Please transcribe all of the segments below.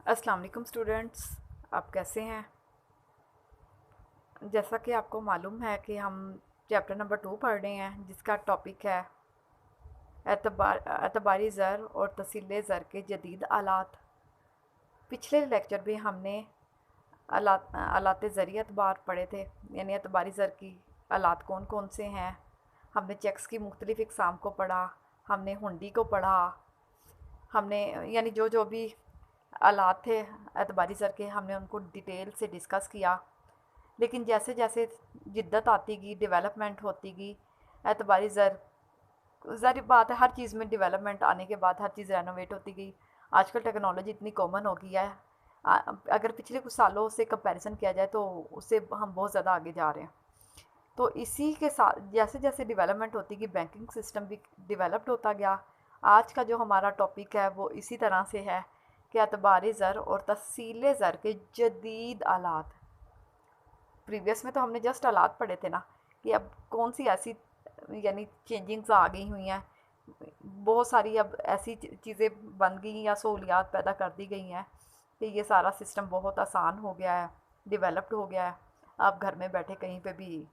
अस्सलाम वालेकुम स्टूडेंट्स। आप कैसे हैं? जैसा कि आपको मालूम है कि हम चैप्टर नंबर 2 पढ़ रहे हैं, जिसका टॉपिक है एतबारी ज़र और तसील ज़र के जदीद आलात। पिछले लेक्चर में हमने आलात ज़री एतबार पढ़े थे, यानी एतबारी ज़र की आलात कौन कौन से हैं। हमने चेक्स की मुख्तलिफ़ इक़साम को पढ़ा, हमने हुंडी को पढ़ा, हमने यानी जो जो भी आलात थे एतबारी ज़र के, हमने उनको डिटेल से डिस्कस किया। लेकिन जैसे जैसे जिद्दत आती गई, डेवलपमेंट होती गई, एतबारी ज़ाहिर बात है हर चीज़ में डेवलपमेंट आने के बाद हर चीज़ रेनोवेट होती गई। आजकल टेक्नोलॉजी इतनी कॉमन हो गई है, अगर पिछले कुछ सालों से कंपैरिजन किया जाए तो उससे हम बहुत ज़्यादा आगे जा रहे हैं। तो इसी के साथ जैसे जैसे डेवलपमेंट होती गई, बैंकिंग सिस्टम भी डेवलप्ड होता गया। आज का जो हमारा टॉपिक है वो इसी तरह से है कि एतबारी ज़र और तसील ज़र के जदीद आलात। प्रीवियस में तो हमने जस्ट हालात पढ़े थे ना, कि अब कौन सी ऐसी यानी चेंजिंग्स आ गई हुई हैं, बहुत सारी अब ऐसी चीज़ें बन गई या सहूलियात पैदा कर दी गई हैं कि ये सारा सिस्टम बहुत आसान हो गया है, डेवलप्ड हो गया है। आप घर में बैठे कहीं पे भी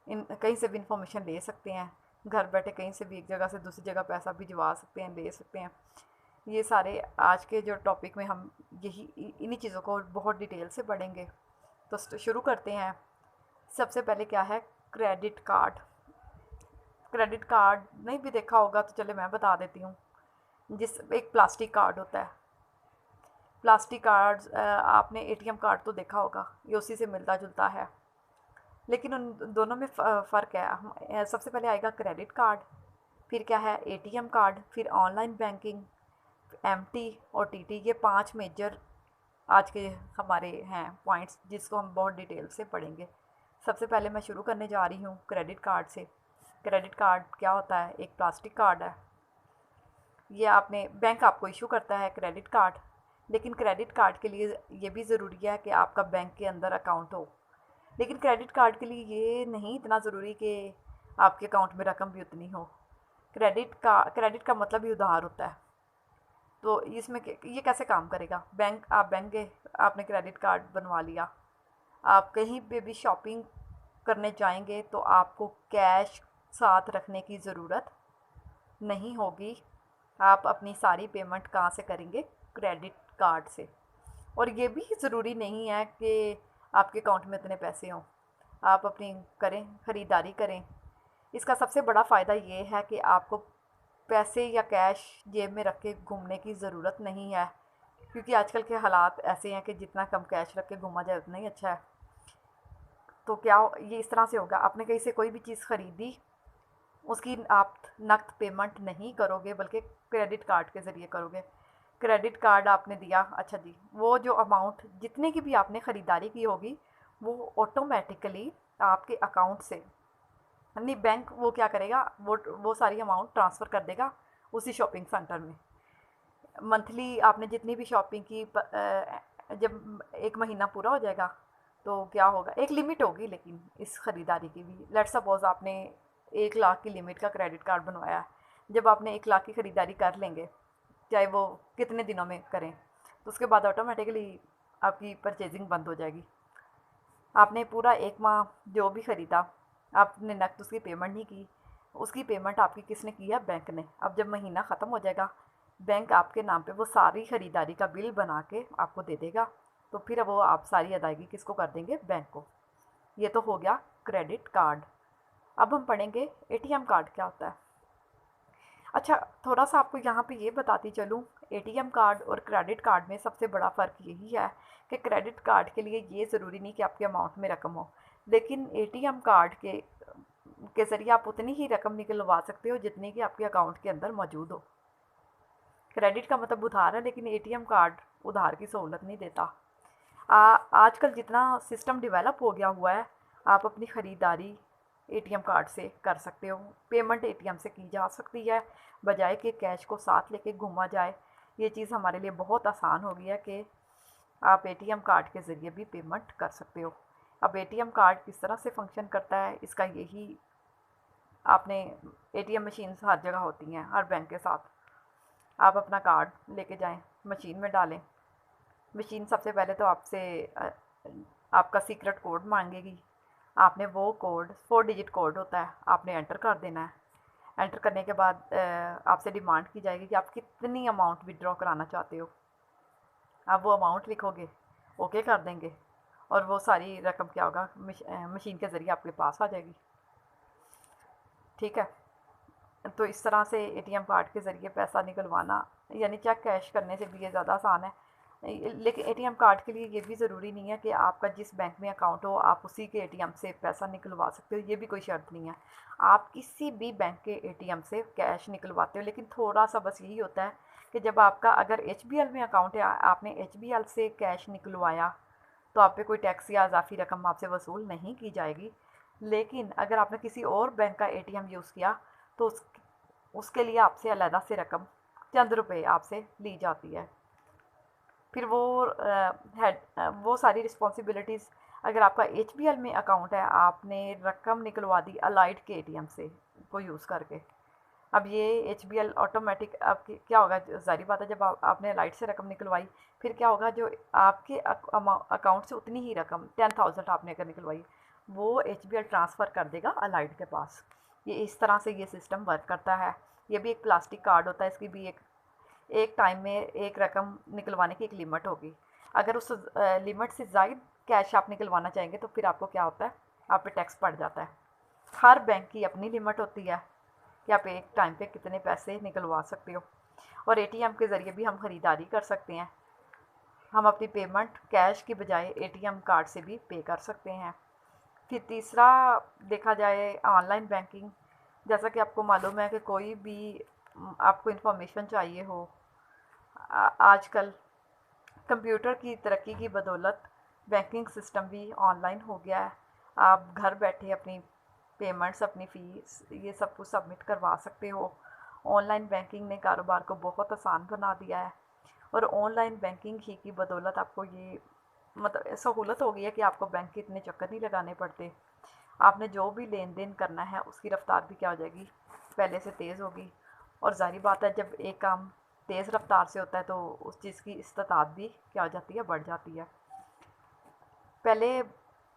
कहीं से भी इंफॉर्मेशन ले सकते हैं, घर बैठे कहीं से भी एक जगह से दूसरी जगह पैसा भिजवा सकते हैं, ले सकते हैं। ये सारे आज के जो टॉपिक में हम यही इन्हीं चीज़ों को बहुत डिटेल से पढ़ेंगे। तो शुरू करते हैं। सबसे पहले क्या है, क्रेडिट कार्ड। क्रेडिट कार्ड नहीं भी देखा होगा तो चले मैं बता देती हूँ। जिस एक प्लास्टिक कार्ड होता है, प्लास्टिक कार्ड आपने एटीएम कार्ड तो देखा होगा, ये उसी से मिलता जुलता है, लेकिन उन दोनों में फ़र्क है। सबसे पहले आएगा क्रेडिट कार्ड, फिर क्या है एटीएम कार्ड, फिर ऑनलाइन बैंकिंग, एमटी और टीटी। ये 5 मेजर आज के हमारे हैं पॉइंट्स, जिसको हम बहुत डिटेल से पढ़ेंगे। सबसे पहले मैं शुरू करने जा रही हूँ क्रेडिट कार्ड से। क्रेडिट कार्ड क्या होता है? एक प्लास्टिक कार्ड है। ये आपने बैंक आपको इशू करता है क्रेडिट कार्ड, लेकिन क्रेडिट कार्ड के लिए ये भी ज़रूरी है कि आपका बैंक के अंदर अकाउंट हो। लेकिन क्रेडिट कार्ड के लिए ये नहीं इतना ज़रूरी कि आपके अकाउंट में रकम भी उतनी हो। क्रेडिट का मतलब ही उधार होता है। तो इसमें ये कैसे काम करेगा? आप बैंक गए, आपने क्रेडिट कार्ड बनवा लिया, आप कहीं पे भी शॉपिंग करने जाएंगे तो आपको कैश साथ रखने की ज़रूरत नहीं होगी। आप अपनी सारी पेमेंट कहाँ से करेंगे? क्रेडिट कार्ड से। और ये भी ज़रूरी नहीं है कि आपके अकाउंट में इतने पैसे हों, आप अपनी करें, ख़रीदारी करें। इसका सबसे बड़ा फ़ायदा ये है कि आपको पैसे या कैश जेब में रख के घूमने की ज़रूरत नहीं है, क्योंकि आजकल के हालात ऐसे हैं कि जितना कम कैश रख के घूमा जाए उतना ही अच्छा है। तो क्या ये इस तरह से होगा, आपने कहीं से कोई भी चीज़ ख़रीदी, उसकी आप नकद पेमेंट नहीं करोगे बल्कि क्रेडिट कार्ड के ज़रिए करोगे। क्रेडिट कार्ड आपने दिया, अच्छा जी, वो जो अमाउंट जितने की भी आपने ख़रीदारी की होगी वो ऑटोमेटिकली आपके अकाउंट से, नहीं बैंक वो क्या करेगा, वो सारी अमाउंट ट्रांसफ़र कर देगा उसी शॉपिंग सेंटर में। मंथली आपने जितनी भी शॉपिंग की जब एक महीना पूरा हो जाएगा तो क्या होगा, एक लिमिट होगी लेकिन इस ख़रीदारी की भी। लेट्स सपोज़ आपने 1 लाख की लिमिट का क्रेडिट कार्ड बनवाया। जब आपने 1 लाख की ख़रीदारी कर लेंगे, चाहे वो कितने दिनों में करें, तो उसके बाद ऑटोमेटिकली आपकी परचेजिंग बंद हो जाएगी। आपने पूरा 1 माह जो भी ख़रीदा, आपने नकद उसकी पेमेंट नहीं की, उसकी पेमेंट आपकी किसने की है? बैंक ने। अब जब महीना ख़त्म हो जाएगा, बैंक आपके नाम पे वो सारी ख़रीदारी का बिल बना के आपको दे देगा। तो फिर वो आप सारी अदायगी किसको कर देंगे? बैंक को। ये तो हो गया क्रेडिट कार्ड। अब हम पढ़ेंगे एटीएम कार्ड क्या होता है। अच्छा, थोड़ा सा आपको यहाँ पे ये बताती चलूँ, एटीएम कार्ड और क्रेडिट कार्ड में सबसे बड़ा फ़र्क यही है कि क्रेडिट कार्ड के लिए ये ज़रूरी नहीं कि आपके अमाउंट में रकम हो, लेकिन एटीएम कार्ड के ज़रिए आप उतनी ही रकम निकलवा सकते हो जितनी कि आपके अकाउंट के अंदर मौजूद हो। क्रेडिट का मतलब उधार है, लेकिन एटीएम कार्ड उधार की सहूलत नहीं देता। आजकल जितना सिस्टम डेवलप हो गया हुआ है, आप अपनी ख़रीदारी एटीएम कार्ड से कर सकते हो। पेमेंट एटीएम से की जा सकती है, बजाय कि कैश को साथ लेके घूमा जाए। ये चीज़ हमारे लिए बहुत आसान हो गई है कि आप एटीएम कार्ड के ज़रिए भी पेमेंट कर सकते हो। अब एटीएम कार्ड किस तरह से फंक्शन करता है, इसका यही, आपने एटीएम मशीन हर जगह होती हैं, हर बैंक के साथ। आप अपना कार्ड लेके जाएं, मशीन में डालें, मशीन सबसे पहले तो आपसे आपका सीक्रेट कोड मांगेगी। आपने वो कोड 4 डिजिट कोड होता है, आपने एंटर कर देना है। एंटर करने के बाद आपसे डिमांड की जाएगी कि आप कितनी अमाउंट विड्रॉ कराना चाहते हो। आप वो अमाउंट लिखोगे, ओके कर देंगे, और वो सारी रकम क्या होगा मशीन के ज़रिए आपके पास आ जाएगी। ठीक है, तो इस तरह से एटीएम कार्ड के ज़रिए पैसा निकलवाना यानी चेक कैश करने से भी ये ज़्यादा आसान है। लेकिन एटीएम कार्ड के लिए ये भी ज़रूरी नहीं है कि आपका जिस बैंक में अकाउंट हो आप उसी के एटीएम से पैसा निकलवा सकते हो, ये भी कोई शर्त नहीं है। आप किसी भी बैंक के एटीएम से कैश निकलवाते हो, लेकिन थोड़ा सा बस यही होता है कि जब आपका अगर एचबीएल में अकाउंट है, आपने एचबीएल से कैश निकलवाया, तो आप पे कोई टैक्स या इजाफी रकम आपसे वसूल नहीं की जाएगी। लेकिन अगर आपने किसी और बैंक का एटीएम यूज़ किया, तो उसके लिए आपसे अलहदा से रकम चंद रुपए आपसे ली जाती है। फिर वो सारी रिस्पॉन्सिबिलिटीज़, अगर आपका एचबीएल में अकाउंट है, आपने रकम निकलवा दी अलाइड के एटीएम से को यूज़ करके, अब ये एचबीएल ऑटोमेटिक आपकी क्या होगा, ज़ाहिर बात है जब आपने अलाइड से रकम निकलवाई, फिर क्या होगा, जो आपके अकाउंट से उतनी ही रकम 10,000 आपने अगर निकलवाई, वो एचबीएल ट्रांसफ़र कर देगा अलाइड के पास। ये इस तरह से ये सिस्टम वर्क करता है। ये भी एक प्लास्टिक कार्ड होता है, इसकी भी एक टाइम में एक रकम निकलवाने की एक लिमिट होगी। अगर उस लिमिट से ज़ायद कैश आप निकलवाना चाहेंगे, तो फिर आपको क्या होता है, आप पे टैक्स पड़ जाता है। हर बैंक की अपनी लिमिट होती है कि आप एक टाइम पे कितने पैसे निकलवा सकते हो। और एटीएम के ज़रिए भी हम ख़रीदारी कर सकते हैं। हम अपनी पेमेंट कैश की बजाय एटीएम कार्ड से भी पे कर सकते हैं। फिर तीसरा देखा जाए ऑनलाइन बैंकिंग। जैसा कि आपको मालूम है कि कोई भी आपको इन्फॉर्मेशन चाहिए हो, आजकल कंप्यूटर की तरक्की की बदौलत बैंकिंग सिस्टम भी ऑनलाइन हो गया है। आप घर बैठे अपनी पेमेंट्स, अपनी फ़ीस, ये सब कुछ सबमिट करवा सकते हो। ऑनलाइन बैंकिंग ने कारोबार को बहुत आसान बना दिया है, और ऑनलाइन बैंकिंग ही की बदौलत आपको ये मतलब सहूलत हो गई है कि आपको बैंक के इतने चक्कर नहीं लगाने पड़ते। आपने जो भी लेन देन करना है उसकी रफ्तार भी क्या हो जाएगी, पहले से तेज़ होगी। और ज़ाहिर बात है जब एक काम तेज़ रफ्तार से होता है तो उस चीज़ की इस्तात भी क्या हो जाती है, बढ़ जाती है। पहले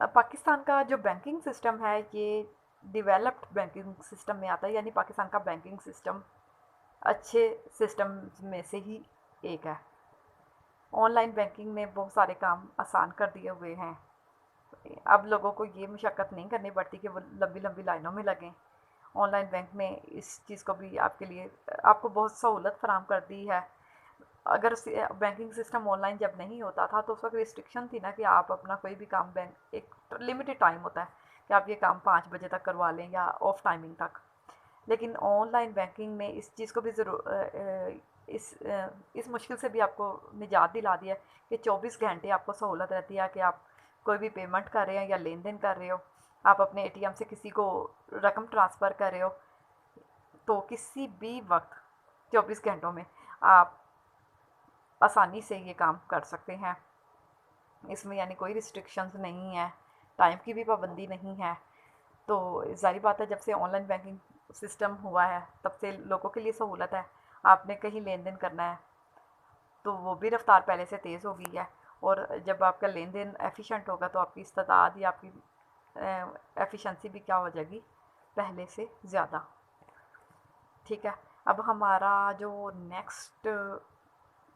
पाकिस्तान का जो बैंकिंग सिस्टम है ये डेवलप्ड बैंकिंग सिस्टम में आता है, यानी पाकिस्तान का बैंकिंग सिस्टम अच्छे सिस्टम में से ही एक है। ऑनलाइन बैंकिंग ने बहुत सारे काम आसान कर दिए हुए हैं। अब लोगों को ये मशक्क़त नहीं करनी पड़ती कि वो लंबी लंबी लाइनों में लगें। ऑनलाइन बैंक ने इस चीज़ को भी आपके लिए आपको बहुत सहूलत फराहम कर दी है। अगर बैंकिंग सिस्टम ऑनलाइन जब नहीं होता था तो उस वक्त रिस्ट्रिक्शन थी ना कि आप अपना कोई भी काम बैंक एक लिमिटेड टाइम होता है कि आप ये काम 5 बजे तक करवा लें या ऑफ टाइमिंग तक। लेकिन ऑनलाइन बैंकिंग ने इस चीज़ को भी इस मुश्किल से भी आपको निजात दिला दिया है कि 24 घंटे आपको सहूलत रहती है कि आप कोई भी पेमेंट कर रहे हो या लेन देन कर रहे हो, आप अपने एटीएम से किसी को रकम ट्रांसफ़र कर रहे हो, तो किसी भी वक्त 24 घंटों में आप आसानी से ये काम कर सकते हैं। इसमें यानी कोई रिस्ट्रिक्शंस नहीं है, टाइम की भी पाबंदी नहीं है। तो ज़ाहिर बात है जब से ऑनलाइन बैंकिंग सिस्टम हुआ है तब से लोगों के लिए सहूलत है। आपने कहीं लेन देन करना है तो वो भी रफ्तार पहले से तेज़ हो गई है, और जब आपका लेन देन एफिशिएंट होगा तो आपकी इस्तात या आपकी एफिशिएंसी भी क्या हो जाएगी, पहले से ज़्यादा। ठीक है, अब हमारा जो नेक्स्ट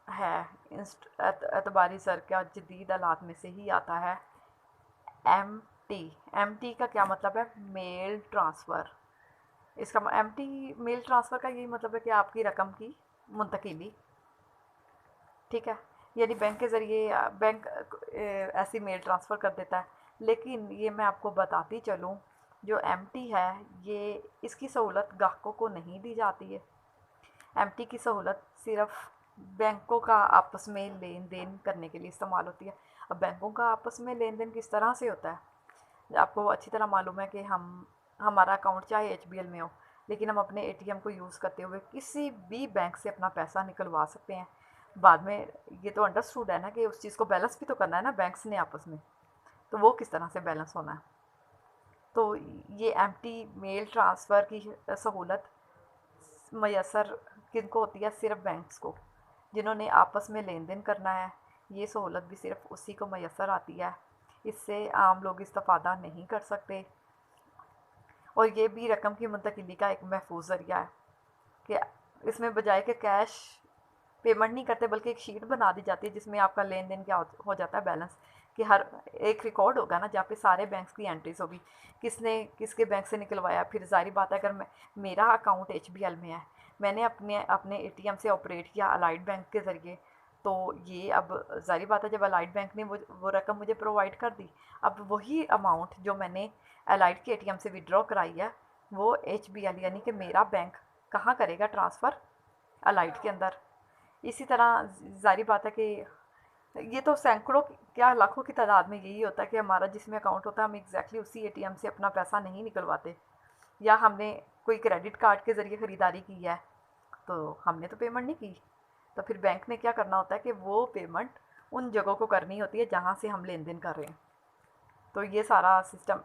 है एतबारी ज़र का जदीद आलात में से ही आता है एम टी। एम टी का क्या मतलब है, मेल ट्रांसफ़र। इसका एम टी मेल ट्रांसफ़र का यही मतलब है कि आपकी रकम की मुंतकिली। ठीक है, यानी बैंक के ज़रिए बैंक ऐसी मेल ट्रांसफ़र कर देता है। लेकिन ये मैं आपको बताती चलूँ, जो एम टी है ये इसकी सहूलत ग्राहकों को नहीं दी जाती है। एम टी की सहूलत सिर्फ बैंकों का आपस में लेन देन करने के लिए इस्तेमाल होती है। अब बैंकों का आपस में लेन देन किस तरह से होता है, आपको अच्छी तरह मालूम है कि हमारा अकाउंट चाहे एचबीएल में हो, लेकिन हम अपने एटीएम को यूज़ करते हुए किसी भी बैंक से अपना पैसा निकलवा सकते हैं। बाद में ये तो अंडरस्टूड है ना कि उस चीज़ को बैलेंस भी तो करना है ना बैंक्स ने आपस में, तो वो किस तरह से बैलेंस होना है। तो ये एम टी मेल ट्रांसफ़र की सहूलत मैसर किनको होती है, सिर्फ बैंक्स को, जिन्होंने आपस में लेन देन करना है ये सहूलत भी सिर्फ उसी को मैसर आती है, इससे आम लोग इस्तेफ़ादा नहीं कर सकते। और ये भी रकम की मुंतकिली का एक महफूज ज़रिया है कि इसमें बजाय के कैश पेमेंट नहीं करते, बल्कि एक शीट बना दी जाती है जिसमें आपका लेन देन क्या हो जाता है, बैलेंस, कि हर एक रिकॉर्ड होगा ना जहाँ पे सारे बैंक्स की एंट्रीज होगी, किसने किसके बैंक से निकलवाया। फिर जाहिर बात है अगर मेरा अकाउंट HBL में है, मैंने अपने अपने ATM से ऑपरेट किया अलाइड बैंक के ज़रिए, तो ये अब जाहिर बात है जब अलाइड बैंक ने वो रकम मुझे प्रोवाइड कर दी, अब वही अमाउंट जो मैंने अलाइड के ATM से विड्रॉ कराई है वो HBL यानी कि मेरा बैंक कहाँ करेगा ट्रांसफ़र, अलाइड के अंदर। इसी तरह ज़ाहिर बात है कि ये तो सैकड़ों क्या लाखों की तादाद में यही होता है कि हमारा जिसमें अकाउंट होता है हम एग्जैक्टली उसी ATM से अपना पैसा नहीं निकलवाते, या हमने कोई क्रेडिट कार्ड के ज़रिए ख़रीदारी की है तो हमने तो पेमेंट नहीं की, तो फिर बैंक ने क्या करना होता है कि वो पेमेंट उन जगहों को करनी होती है जहाँ से हम लेन देन कर रहे हैं। तो ये सारा सिस्टम,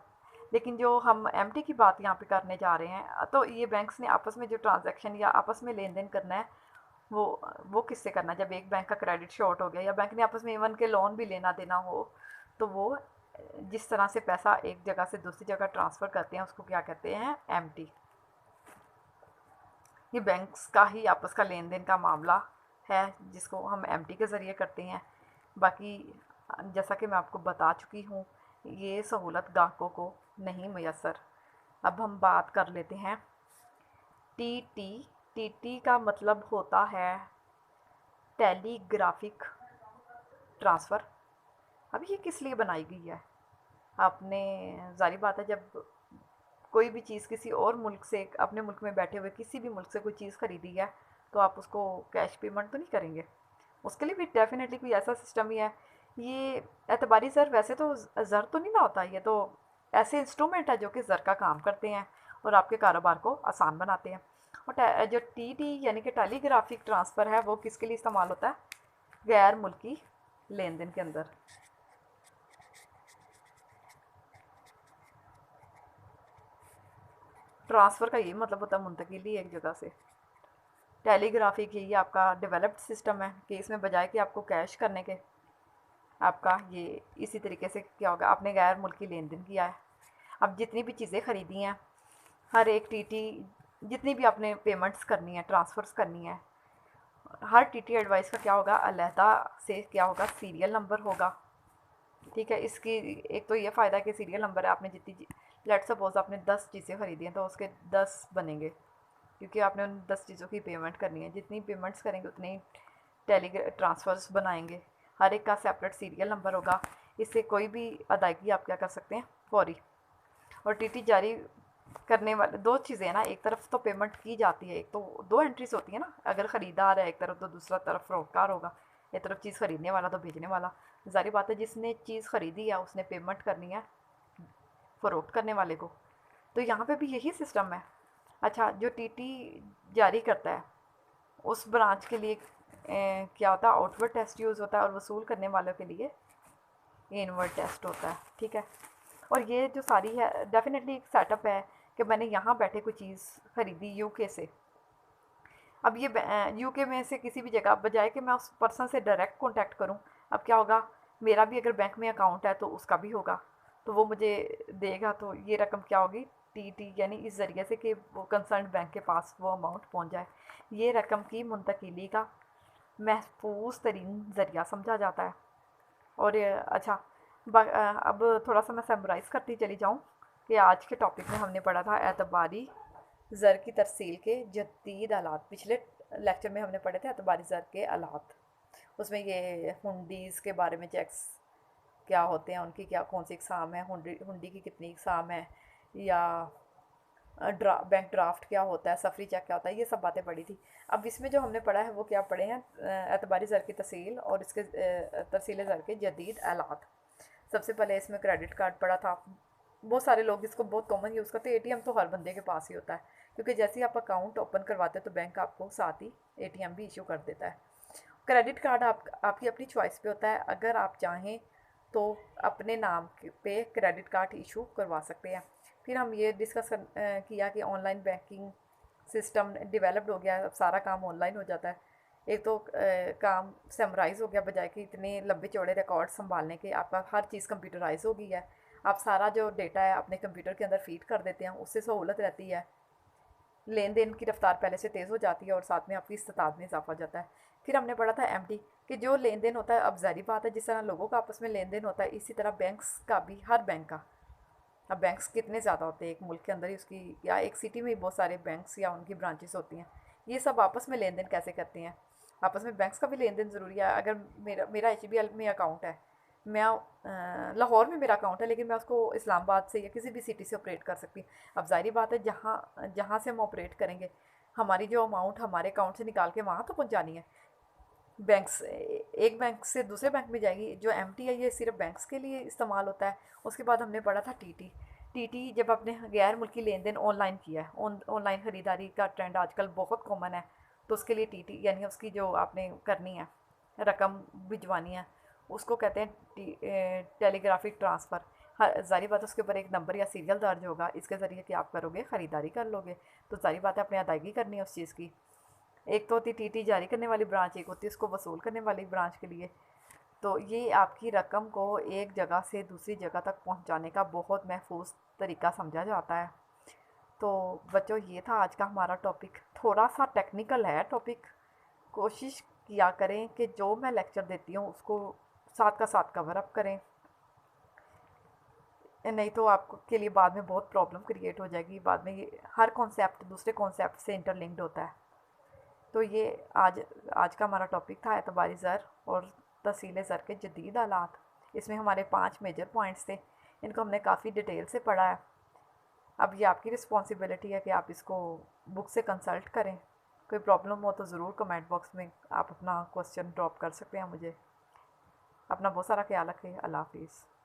लेकिन जो हम MT की बात यहाँ पे करने जा रहे हैं, तो ये बैंक्स ने आपस में जो ट्रांजैक्शन या आपस में लेन देन करना है वो वो किससे करना है। जब एक बैंक का क्रेडिट शॉर्ट हो गया या बैंक ने आपस में इवन के लोन भी लेना देना हो, तो वो जिस तरह से पैसा एक जगह से दूसरी जगह ट्रांसफ़र करते हैं उसको क्या कहते हैं, MT। ये बैंक्स का ही आपस का लेन देन का मामला है जिसको हम MT के ज़रिए करते हैं। बाकी जैसा कि मैं आपको बता चुकी हूँ ये सहूलत ग्राहकों को नहीं मैसर। अब हम बात कर लेते हैं TT। TT का मतलब होता है टेलीग्राफिक ट्रांसफ़र। अब ये किस लिए बनाई गई है, आपने ज़ाहिर बात है जब कोई भी चीज़ किसी और मुल्क से, अपने मुल्क में बैठे हुए किसी भी मुल्क से कोई चीज़ ख़रीदी है तो आप उसको कैश पेमेंट तो नहीं करेंगे, उसके लिए भी डेफिनेटली कोई ऐसा सिस्टम ही है। ये एतबारी ज़र वैसे तो ज़र तो नहीं ना होता, ये तो ऐसे इंस्ट्रूमेंट है जो कि ज़र का काम करते हैं और आपके कारोबार को आसान बनाते हैं। और जो TT यानी कि टेलीग्राफिक ट्रांसफ़र है वो किसके लिए इस्तेमाल होता है, गैर मुल्की लेन देन के अंदर। ट्रांसफ़र का यही मतलब होता है मुंतकिली एक जगह से। टेलीग्राफिक यही आपका डेवलप्ड सिस्टम है कि इसमें बजाय कि आपको कैश करने के, आपका ये इसी तरीके से क्या होगा, आपने गैर मुल्की लेन देन किया है। अब जितनी भी चीज़ें ख़रीदी हैं, हर एक TT जितनी भी आपने पेमेंट्स करनी है, ट्रांसफ़र्स करनी है, हर TT एडवाइस का क्या होगा, अलहदा से क्या होगा, सीरियल नंबर होगा। ठीक है, इसकी एक तो ये फ़ायदा है कि सीरियल नंबर है, आपने जितनी लेट सपोज आपने 10 चीज़ें ख़रीदी हैं तो उसके 10 बनेंगे, क्योंकि आपने उन 10 चीज़ों की पेमेंट करनी है। जितनी पेमेंट्स करेंगे उतने ही ट्रांसफ़र्स बनाएंगे, हर एक का सेपरेट सीरियल नंबर होगा। इससे कोई भी अदायगी आप क्या कर सकते हैं, फौरी। और TT जारी करने वाले दो चीज़ें हैं ना, एक तरफ तो पेमेंट की जाती है, एक तो दो एंट्रीज होती है ना, अगर ख़रीदार है एक तरफ तो दूसरा तरफ फ़रोख्तकार होगा, एक तरफ चीज़ ख़रीदने वाला तो भेजने वाला। ज़ाहिर बात है जिसने चीज़ ख़रीदी है उसने पेमेंट करनी है फ़रोख्त करने वाले को, तो यहाँ पे भी यही सिस्टम है। अच्छा, जो TT जारी करता है उस ब्रांच के लिए क्या होता है, आउटवर्ड टेस्ट यूज़ होता है, और वसूल करने वालों के लिए इनवर्ड टेस्ट होता है। ठीक है, और ये जो सारी है डेफिनेटली एक सेटअप है कि मैंने यहाँ बैठे कोई चीज़ ख़रीदी UK से। अब ये UK में से किसी भी जगह, बजाय कि मैं उस पर्सन से डायरेक्ट कॉन्टैक्ट करूँ, अब क्या होगा, मेरा भी अगर बैंक में अकाउंट है तो उसका भी होगा, तो वो मुझे देगा, तो ये रकम क्या होगी, TT यानी इस ज़रिए से कि वो कंसर्न बैंक के पास वो अमाउंट पहुँच जाए। ये रकम की मुंतकिली का महफूज तरीन ज़रिया समझा जाता है। और अच्छा, अब थोड़ा सा मैं समराइज़ करती चली जाऊँ कि आज के टॉपिक में हमने पढ़ा था एतबारी ज़र की तरसील के जदीद आलात। पिछले लेक्चर में हमने पढ़े थे एतबारी ज़र के आलात, उसमें ये हुंडीज़ के बारे में, चेक्स क्या होते हैं, उनकी क्या कौन सी इकसाम है, हुंडी की कितनी इकसाम है, या बैंक ड्राफ्ट क्या होता है, सफरी चेक क्या होता है, ये सब बातें पढ़ी थी। अब इसमें जो हमने पढ़ा है वो क्या पढ़े हैं, एतबारी ज़र की तसील और इसके तरसील ज़र के जदीद आलात। सबसे पहले इसमें क्रेडिट कार्ड पढ़ा था, बहुत सारे लोग इसको बहुत कॉमन यूज़ करते हैं। ATM तो हर बंदे के पास ही होता है, क्योंकि जैसे ही आप अकाउंट ओपन करवाते हैं तो बैंक आपको साथ ही ATM भी इशू कर देता है। क्रेडिट कार्ड आपकी अपनी चॉइस पे होता है, अगर आप चाहें तो अपने नाम पे क्रेडिट कार्ड इशू करवा सकते हैं। फिर हम ये डिस्कस किया कि ऑनलाइन बैंकिंग सिस्टम डेवलप्ड हो गया है, अब सारा काम ऑनलाइन हो जाता है। एक तो काम समराइज़ हो गया, बजाय कि इतने लंबे चौड़े रिकॉर्ड संभालने के आपका हर चीज़ कंप्यूटराइज हो गई है। आप सारा जो डेटा है अपने कंप्यूटर के अंदर फीड कर देते हैं, उससे सहूलत रहती है। लेन देन की रफ्तार पहले से तेज़ हो जाती है और साथ में आपकी इस्तात में इजाफा हो जाता है। फिर हमने पढ़ा था एमडी कि जो लेन देन होता है, अब ज़ाहिर बात है जिस तरह लोगों का आपस में लेन देन होता है, इसी तरह बैंक्स का भी, हर बैंक का। अब बैंक्स कितने ज़्यादा होते हैं एक मुल्क के अंदर ही, उसकी या एक सिटी में ही बहुत सारे बैंक्स या उनकी ब्रांचेस होती हैं। ये सब आपस में लेन देन कैसे करते हैं? आपस में बैंक्स का भी लेन देन ज़रूरी है। अगर मेरा मेरा HBL में अकाउंट है, मैं लाहौर में मेरा अकाउंट है, लेकिन मैं उसको इस्लामाबाद से या किसी भी सिटी से ऑपरेट कर सकती हूँ। अब ज़ाहिर बात है जहाँ जहाँ से हम ऑपरेट करेंगे, हमारी जो अमाउंट हमारे अकाउंट से निकाल के वहाँ तो पहुँचानी है। बैंक्स एक बैंक से दूसरे बैंक में जाएगी। जो एमटी है ये सिर्फ बैंक्स के लिए इस्तेमाल होता है। उसके बाद हमने पढ़ा था टीटी। टीटी जब आपने गैर मुल्की लेन देन ऑनलाइन किया है, ऑनलाइन ख़रीदारी का ट्रेंड आजकल बहुत कॉमन है, तो उसके लिए टीटी यानी उसकी जो आपने करनी है, रकम भिजवानी है, उसको कहते हैं टेलीग्राफिक ट्रांसफ़र। हर ज़ाहिर बात है उसके ऊपर एक नंबर या सीरियल दर्ज होगा, इसके ज़रिए कि आप करोगे ख़रीदारी कर लोगे, तो ज़ाहिर बात है अपनी अदायगी करनी है उस चीज़ की। एक तो होती टीटी जारी करने वाली ब्रांच, एक होती है उसको वसूल करने वाली ब्रांच के लिए। तो ये आपकी रकम को एक जगह से दूसरी जगह तक पहुंचाने का बहुत महफूज तरीका समझा जाता है। तो बच्चों ये था आज का हमारा टॉपिक, थोड़ा सा टेक्निकल है टॉपिक। कोशिश किया करें कि जो मैं लेक्चर देती हूँ उसको साथ का साथ कवर अप करें, नहीं तो आपको के लिए बाद में बहुत प्रॉब्लम क्रिएट हो जाएगी। बाद में ये हर कॉन्सेप्ट दूसरे कॉन्सेप्ट से इंटरलिंक्ड होता है। तो ये आज आज का हमारा टॉपिक था एतबारी ज़र और तहसील ज़र के जदीद आलात। इसमें हमारे 5 मेजर पॉइंट्स थे, इनको हमने काफ़ी डिटेल से पढ़ा है। अब ये आपकी रिस्पॉन्सिबिलिटी है कि आप इसको बुक से कंसल्ट करें। कोई प्रॉब्लम हो तो ज़रूर कमेंट बॉक्स में आप अपना क्वेश्चन ड्रॉप कर सकते हैं मुझे। अपना बहुत सारा ख्याल रखें। अल्लाह हाफिज़।